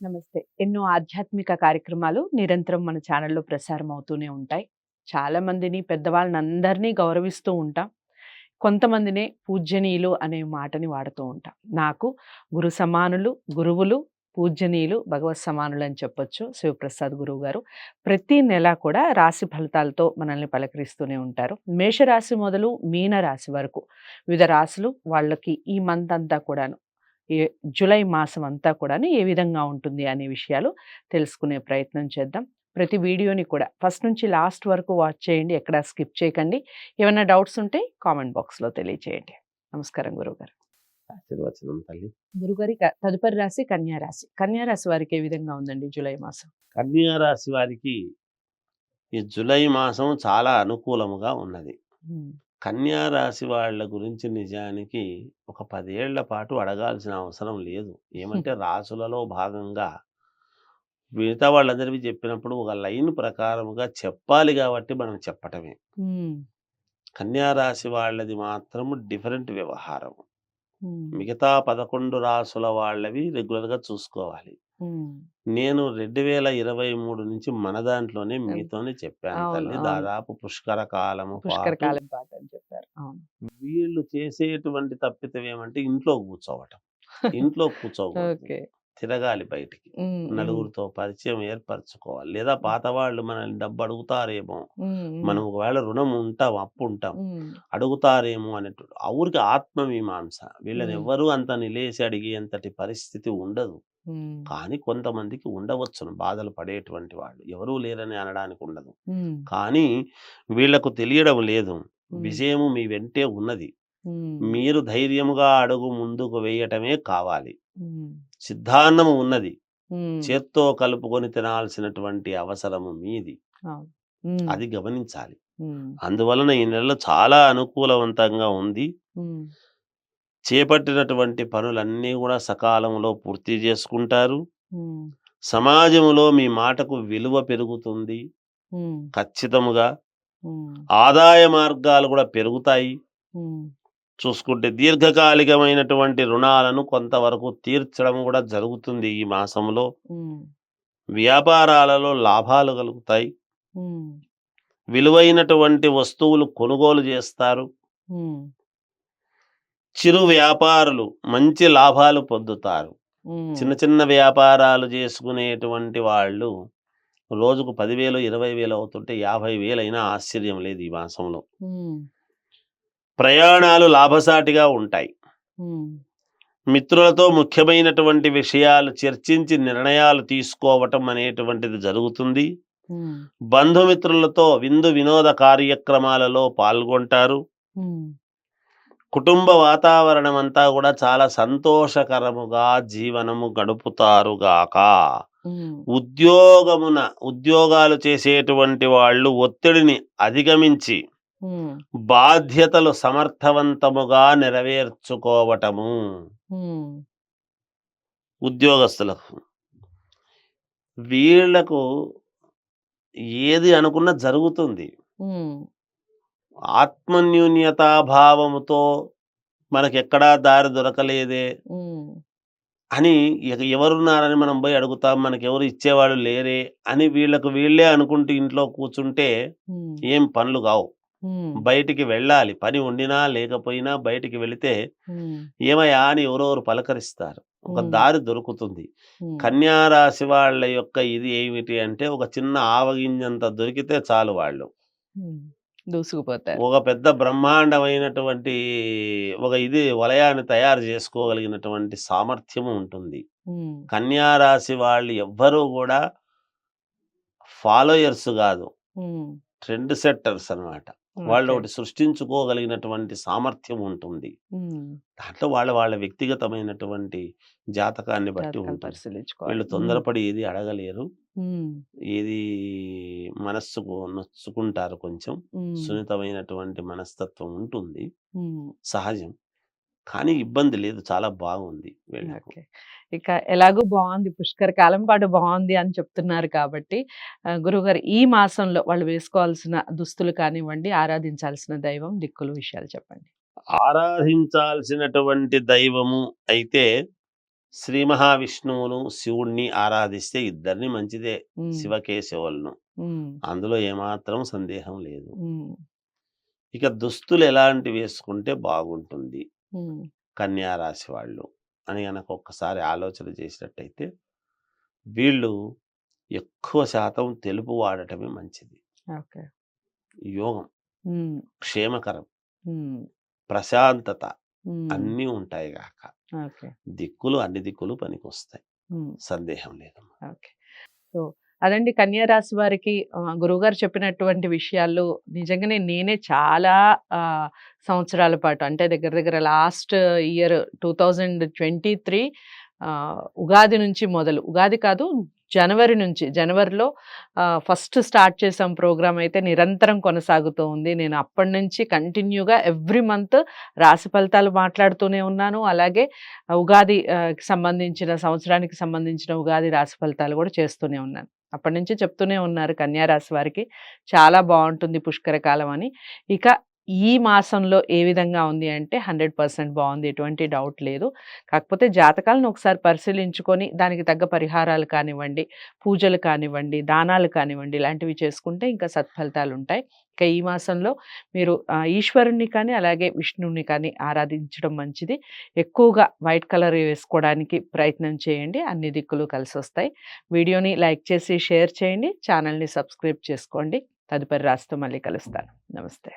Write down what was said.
నమస్తే. ఎన్నో ఆధ్యాత్మిక కార్యక్రమాలు నిరంతరం మన ఛానల్‌లో ప్రసారం అవుతూనే ఉంటాయి. చాలా మందిని పెద్దవాళ్ళనందరినీ గౌరవిస్తూ ఉంటాం. కొంతమందినే పూజ్యనీయులు అనే మాటని వాడుతూ ఉంటాం. నాకు గురు సమానులు, గురువులు, పూజ్యనీయులు, భగవత్ సమానులు అని చెప్పొచ్చు. శివప్రసాద్ గురువు గారు. ప్రతి నెల కూడా రాశి ఫలితాలతో మనల్ని పలకరిస్తూనే ఉంటారు. మేషరాశి మొదలు మీన రాశి వరకు వివిధ రాశులు వాళ్ళకి ఈ మంత్ అంతా కూడాను ఏ జులై మాసం అంతా కూడాను ఏ విధంగా ఉంటుంది అనే విషయాలు తెలుసుకునే ప్రయత్నం చేద్దాం. ప్రతి వీడియోని కూడా ఫస్ట్ నుంచి లాస్ట్ వరకు వాచ్ చేయండి. ఎక్కడ స్కిప్ చేయకండి. ఏమైనా డౌట్స్ ఉంటే కామెంట్ బాక్స్‌లో తెలియచేయండి. నమస్కారం గురువుగారు. ఆశీర్వచనం తల్లి. గురుగారి తదుపరి రాశి కన్యా రాశి. కన్యా రాశి వారికి ఏ విధంగా ఉందండి జులై మాసం? కన్యా రాశి వారికి ఈ జులై మాసం చాలా అనుకూలముగా ఉన్నది. హ్మ్. కన్యా రాశి వాళ్ళ గురించి నిజానికి ఒక 10 ఏళ్ల పాటు అడగాల్సిన అవసరం లేదు. ఏమంటే రాసులలో భాగంగా మిగతా వాళ్ళందరివి చెప్పినప్పుడు ఒక లైన్ ప్రకారముగా చెప్పాలి కాబట్టి మనం చెప్పటమే. హ్మ్. కన్యా రాశి వాళ్ళది మాత్రము డిఫరెంట్ వ్యవహారం. హ్మ్. మిగతా 11 రాసుల వాళ్ళవి రెగ్యులర్‌గా చూసుకోవాలి. హ్మ్. నేను 2023 నుంచి మన దాంట్లోనే హ్మ్. మీతోనే చెప్పాను అవును. తల్లి. అవును. దాదాపు పుష్కర కాలము పుష్కర పాటు కాలం పాటు అని చెప్పారు. అవును. వీళ్ళు చేసేటువంటి తప్పిదం ఏమంటే ఇంట్లో కూర్చోవటం. ఇంట్లో కూర్చోకూడదు. ఓకే. తిరగాలి బయటికి. హ్మ్. హ్మ్. నలుగురితో పరిచయం ఏర్పరచుకోవాలి. లేదా పాత వాళ్ళు మనల్ని డబ్బు అడుగుతారేమో, హ్మ్. హ్మ్. మనం ఒకవేళ రుణం ఉంటాం, అప్పు ఉంటాం. హ్మ్. అడుగుతారేమో అనేటువంటి ఊరికే ఆత్మమీమాంస. వీళ్ళని హ్మ్. ఎవ్వరూ అంత నిలేసి అడిగేంతటి పరిస్థితి ఉండదు. హ్మ్. కానీ కొంతమందికి ఉండవచ్చును బాధలు పడేటువంటి వాళ్ళు. ఎవరూ లేరని అనడానికి ఉండదు. హ్మ్. కానీ వీళ్ళకు తెలియడం లేదు. హ్మ్. విజయము మీ వెంటే ఉన్నది. హ్మ్. మీరు ధైర్యముగా అడుగు ముందుకు వేయటమే కావాలి. హ్మ్. సిద్ధాన్నము ఉన్నది. హ్మ్. చేత్తో కలుపుకొని తినాల్సినటువంటి అవసరము మీది. అవును. హ్మ్. అది గమనించాలి. హ్మ్. అందువలన ఈ నెల చాలా అనుకూలవంతంగా ఉంది. హ్మ్. చేపట్టినటువంటి పనులన్నీ గూడా సకాలంలో పూర్తి జేసుకుంటారు. హ్మ్. సమాజములో మీ మాటకు విలువ పెరుగుతుంది. హ్మ్. ఖచ్చితముగా. హ్మ్. ఆదాయ మార్గాలు గూడా పెరుగుతాయి. హ్మ్. చూసుకుంటే దీర్ఘకాలికమైనటువంటి రుణాలను కొంతవరకు తీర్చడం గూడా జరుగుతుంది ఈ మాసంలో. హ్మ్. వ్యాపారాలలో లాభాలు కలుగుతాయి. హ్మ్. విలువైనటువంటి వస్తువులు కొనుగోలు జేస్తారు. హ్మ్. చిరు వ్యాపారులు మంచి లాభాలు పొందుతారు. హ్మ్. చిన్న చిన్న వ్యాపారాలు జేసుకునేటువంటి వాళ్ళు రోజుకు 10,000, 20,000 అవుతుంటే 50,000 అయినా ఆశ్చర్యం లేదు ఈ మాసంలో. హ్మ్. ప్రయాణాలు లాభసాటిగా ఉంటాయి. హ్మ్. మిత్రులతో ముఖ్యమైనటువంటి విషయాలు చర్చించి నిర్ణయాలు తీసుకోవటం అనేటువంటిది జరుగుతుంది. హ్మ్. బంధుమిత్రులతో విందు వినోద కార్యక్రమాలలో పాల్గొంటారు. హ్మ్. కుటుంబ వాతావరణం అంతా కూడా చాలా సంతోషకరముగా జీవనము గడుపుతారుగాక. హ్మ్. ఉద్యోగాలు చేసేటువంటి వాళ్ళు ఒత్తిడిని అధిగమించి హ్మ్. బాధ్యతలు సమర్థవంతముగా నెరవేర్చుకోవటము. హ్మ్. ఉద్యోగస్తులకు వీళ్లకు ఏది అనుకున్నా జరుగుతుంది. హ్మ్. ఆత్మన్యూన్యతాభావముతో మనకెక్కడా దారి దొరకలేదే హ్మ్. అని ఎవరున్నారని మనం పోయి అడుగుతాం. మనకెవరు ఇచ్చేవాళ్ళు లేరే అని వీళ్ళకు వీళ్ళే అనుకుంటూ ఇంట్లో కూర్చుంటే హ్మ్. ఏం పనులు గావు. హ్మ్. బయటికి వెళ్ళాలి. పని ఉండినా లేకపోయినా బయటికి వెళితే హ్మ్. ఏమయ్యా అని ఎవరెవరు పలకరిస్తారు. ఒక హ్మ్. దారి దొరుకుతుంది. హ్మ్. కన్యా రాశి వాళ్ళ యొక్క ఇది ఏమిటి అంటే ఒక చిన్న ఆవగింజంత దొరికితే చాలు వాళ్ళు. హ్మ్. దూసుకుపోతారు. ఒక పెద్ద బ్రహ్మాండమైనటువంటి ఒక ఇది వలయాన్ని తయారు చేసుకోగలిగినటువంటి సామర్థ్యము ఉంటుంది. హ్మ్. కన్యా రాశి వాళ్ళు ఎవ్వరూ గూడా ఫాలోయర్స్ గాదు. హ్మ్. ట్రెండ్ సెట్టర్స్ అన్నమాట. ఓకే. వాళ్ళొకటి సృష్టించుకోగలిగినటువంటి సామర్థ్యం ఉంటుంది. హ్మ్. దాంట్లో వాళ్ళ వాళ్ళ వ్యక్తిగతమైనటువంటి జాతకాన్ని బట్టి జాతకాలు ఉంటుంది. పరిశీలించుకోవాలి. వీళ్ళు హ్మ్. తొందరపడి ఏది అడగలేరు. హ్మ్. ఏది మనస్సుకు నొచ్చుకుంటారు కొంచెం. హ్మ్. సున్నితమైనటువంటి మనస్తత్వం ఉంటుంది. హ్మ్. సహజం. కానీ ఇబ్బంది లేదు. చాలా బాగుంది వీళ్ళకు. ఓకే. ఇక ఎలాగో బావుంది. పుష్కర కాలం పాటు బావుంది అని చెప్తున్నారు కాబట్టి గురువుగారు ఈ మాసంలో వాళ్ళు వేసుకోవాల్సిన దుస్తులు కానివ్వండి, ఆరాధించాల్సిన దైవం, దిక్కులు విషయాలు చెప్పండి. ఆరాధించాల్సినటువంటి దైవము అయితే శ్రీ మహావిష్ణువును, శివుడిని ఆరాధిస్తే ఇద్దరిని మంచిదే. ఉమ్, శివకేశవులను. ఉమ్, అందులో ఏమాత్రం సందేహం లేదు. ఉమ్, ఇక దుస్తులు ఎలాంటివి వేసుకుంటే బాగుంటుంది ఉమ్, కన్యా రాశి వాళ్ళు అని గనక ఒక్కసారి ఆలోచన చేసినట్టయితే, వీళ్ళు ఎక్కువ శాతం తెలుపు వాడటమే మంచిది. ఓకే. యోగం, ఉమ్, క్షేమకరం, ఉమ్, ప్రశాంతత ఉమ్, అన్నీ ఉంటాయి గాక. ఓకే. అన్ని దిక్కులు పనికొస్తాయి. ఉమ్, సందేహం లేదమ్మా. ఓకే. సో, అదండి కన్యా రాశి వారికి గురువుగారు చెప్పినటువంటి విషయాల్లో నిజంగానే నేనే చాలా సంవత్సరాల పాటు అంటే దగ్గర దగ్గర లాస్ట్ ఇయర్ 2023 ఉగాది నుంచి మొదలు ఉగాది కాదు జనవరి నుంచి జనవరిలో ఫస్ట్ స్టార్ట్ చేసాం ప్రోగ్రామ్ అయితే నిరంతరం కొనసాగుతూ ఉంది. నేను అప్పటి నుంచి కంటిన్యూగా ఎవ్రీ మంత్ రాశి ఫలితాలు మాట్లాడుతూనే ఉన్నాను. అలాగే కి సంబంధించిన సంవత్సరానికి సంబంధించిన ఉగాది రాశి ఫలితాలు కూడా చేస్తూనే ఉన్నాను. అప్పటి నుంచి చెప్తూనే ఉన్నారు కన్యా రాశి వారికి చాలా బాగుంటుంది పుష్కర కాలం అని. ఇక ఈ మాసంలో ఏ విధంగా ఉంది అంటే 100% బాగుంది, ఎటువంటి డౌట్ లేదు. కాకపోతే జాతకాలను ఒకసారి పరిశీలించుకొని దానికి తగ్గ పరిహారాలు కానివ్వండి, పూజలు కానివ్వండి, దానాలు కానివ్వండి ఇలాంటివి చేసుకుంటే ఇంకా సత్ఫలితాలు ఉంటాయి. ఇక ఈ మాసంలో మీరు ఈశ్వరుణ్ణి కానీ అలాగే విష్ణువుని కానీ ఆరాధించడం మంచిది. ఎక్కువగా వైట్ కలర్ వేసుకోవడానికి ప్రయత్నం చేయండి, అన్ని దిక్కులు కలిసి వస్తాయి. వీడియోని లైక్ చేసి షేర్ చేయండి, ఛానల్ని సబ్స్క్రైబ్ చేసుకోండి. తదుపరి రాశితో మళ్ళీ కలుస్తాను. నమస్తే.